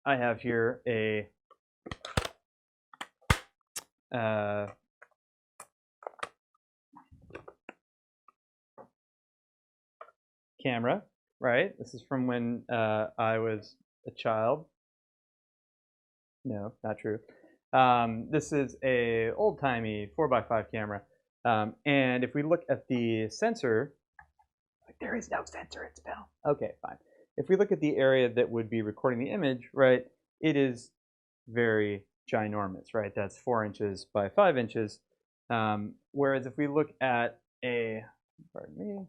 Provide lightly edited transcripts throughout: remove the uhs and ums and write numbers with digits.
I have here a camera, right? This is from when I was a child. No, not true. This is a old-timey 4x5 camera. And if we look at the sensor, there is no sensor, it's film. Okay, fine. If we look at the area that would be recording the image, right, it is very ginormous, right? That's 4 inches by 5 inches. Whereas if we look at a, pardon me,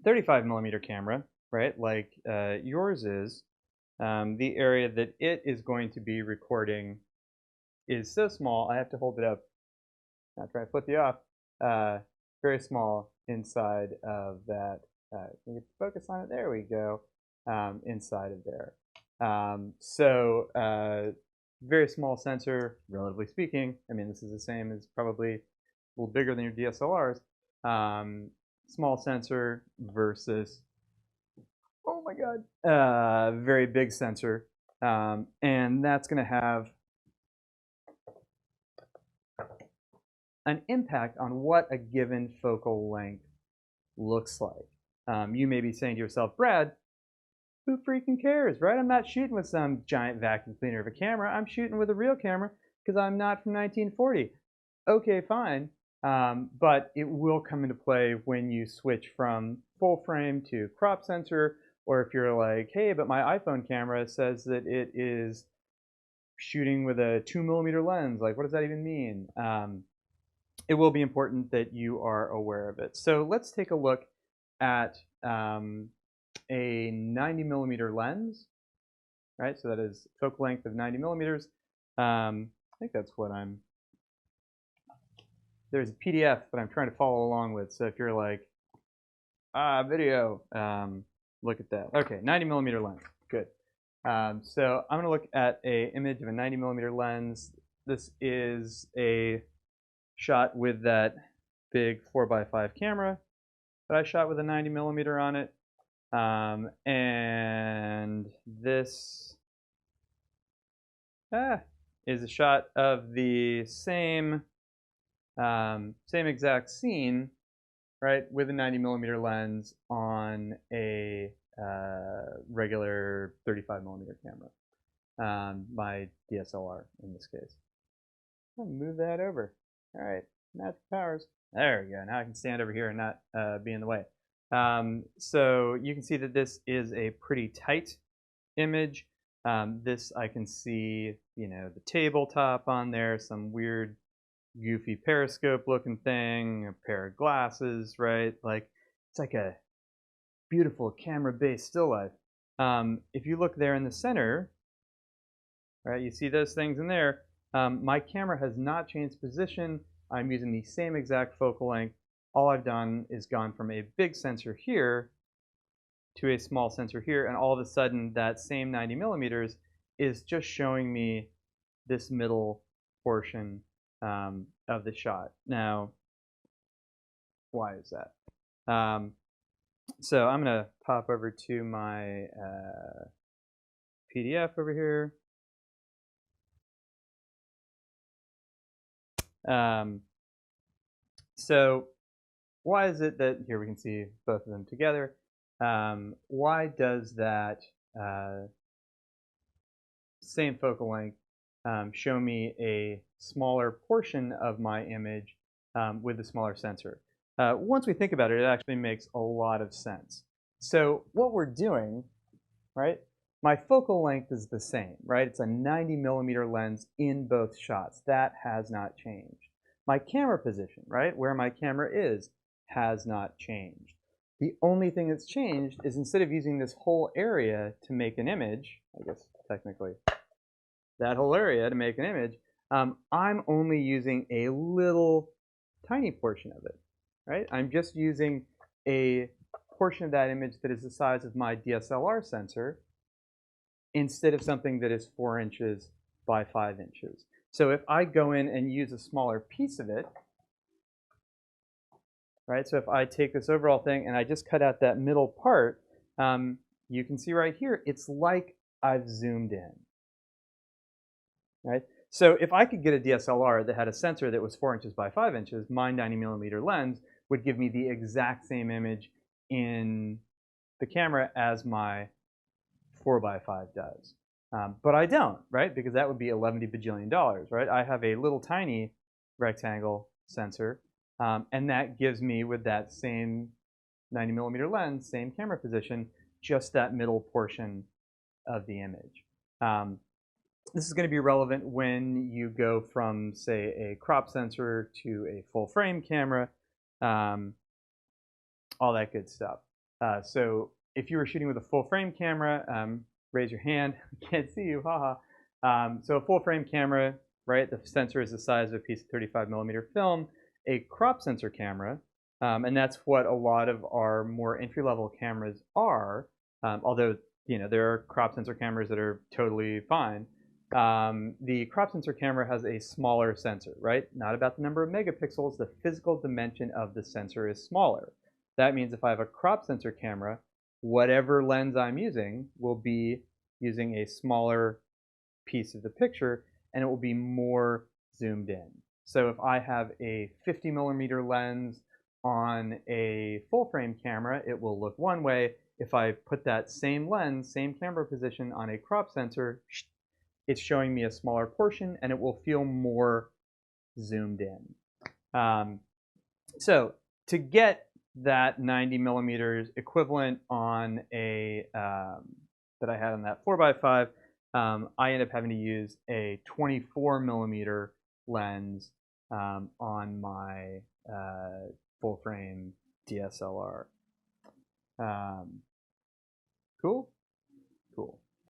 35 millimeter camera, right, like yours is, the area that it is going to be recording is so small, I have to hold it up, not trying to flip you off, very small inside of that. Can you focus on it? There we go, inside of there. Very small sensor, relatively speaking. I mean, this is the same as probably a little bigger than your DSLRs. Small sensor versus, oh my God, very big sensor. And that's going to have an impact on what a given focal length looks like. You may be saying to yourself, Brad, who freaking cares, right? I'm not shooting with some giant vacuum cleaner of a camera. I'm shooting with a real camera because I'm not from 1940. Okay, fine. But it will come into play when you switch from full frame to crop sensor, or if you're like, hey, but my iPhone camera says that it is shooting with a 2mm lens. Like, what does that even mean? It will be important that you are aware of it. So let's take a look at a 90mm lens, right? So that is focal length of 90mm. I think that's what there's a PDF that I'm trying to follow along with. So if you're like, video, look at that. Okay, 90mm lens, good. So I'm gonna look at an image of a 90mm lens. This is a shot with that big 4x5 camera that I shot with a 90mm on it. And this is a shot of the same exact scene, right, with a 90mm lens on a regular 35mm camera, my DSLR in this case. I'll move that over. All right, magic powers. There we go. Now I can stand over here and not be in the way. So you can see that this is a pretty tight image. This I can see, the tabletop on there, some weird, goofy periscope looking thing, a pair of glasses, right? Like, it's like a beautiful camera-based still life. If you look there in the center, right, you see those things in there. My camera has not changed position. I'm using the same exact focal length. All I've done is gone from a big sensor here to a small sensor here, and all of a sudden that same 90mm is just showing me this middle portion of the shot. Now, why is that? So I'm going to pop over to my PDF over here. So why is it that, here we can see both of them together, why does that same focal length show me a smaller portion of my image with a smaller sensor? Once we think about it, it actually makes a lot of sense. So what we're doing, right, my focal length is the same, right? It's a 90mm lens in both shots. That has not changed. My camera position, right, where my camera is, has not changed. The only thing that's changed is instead of using this whole area to make an image, I guess technically that whole area to make an image, I'm only using a little tiny portion of it, right? I'm just using a portion of that image that is the size of my DSLR sensor instead of something that is 4 inches by 5 inches. So if I go in and use a smaller piece of it, right, so if I take this overall thing and I just cut out that middle part, you can see right here, it's like I've zoomed in, right? So if I could get a DSLR that had a sensor that was 4 inches by 5 inches, my 90mm lens would give me the exact same image in the camera as my 4 by 5 does. But I don't, right? Because that would be $11 bajillion, right? I have a little tiny rectangle sensor, and that gives me, with that same 90mm lens, same camera position, just that middle portion of the image. This is going to be relevant when you go from, say, a crop sensor to a full frame camera, all that good stuff. So if you were shooting with a full frame camera, raise your hand. I can't see you, haha. So a full frame camera, right? The sensor is the size of a piece of 35mm film. A crop sensor camera, and that's what a lot of our more entry-level cameras are. Although there are crop sensor cameras that are totally fine. The crop sensor camera has a smaller sensor, right? Not about the number of megapixels. The physical dimension of the sensor is smaller. That means if I have a crop sensor camera, whatever lens I'm using will be using a smaller piece of the picture, and it will be more zoomed in. So if I have a 50mm lens on a full frame camera, it will look one way. If I put that same lens, same camera position on a crop sensor, it's showing me a smaller portion, and it will feel more zoomed in. So to get that 90mm equivalent on a that I had on that 4 by 5, I end up having to use a 24mm lens on my full frame DSLR. Cool.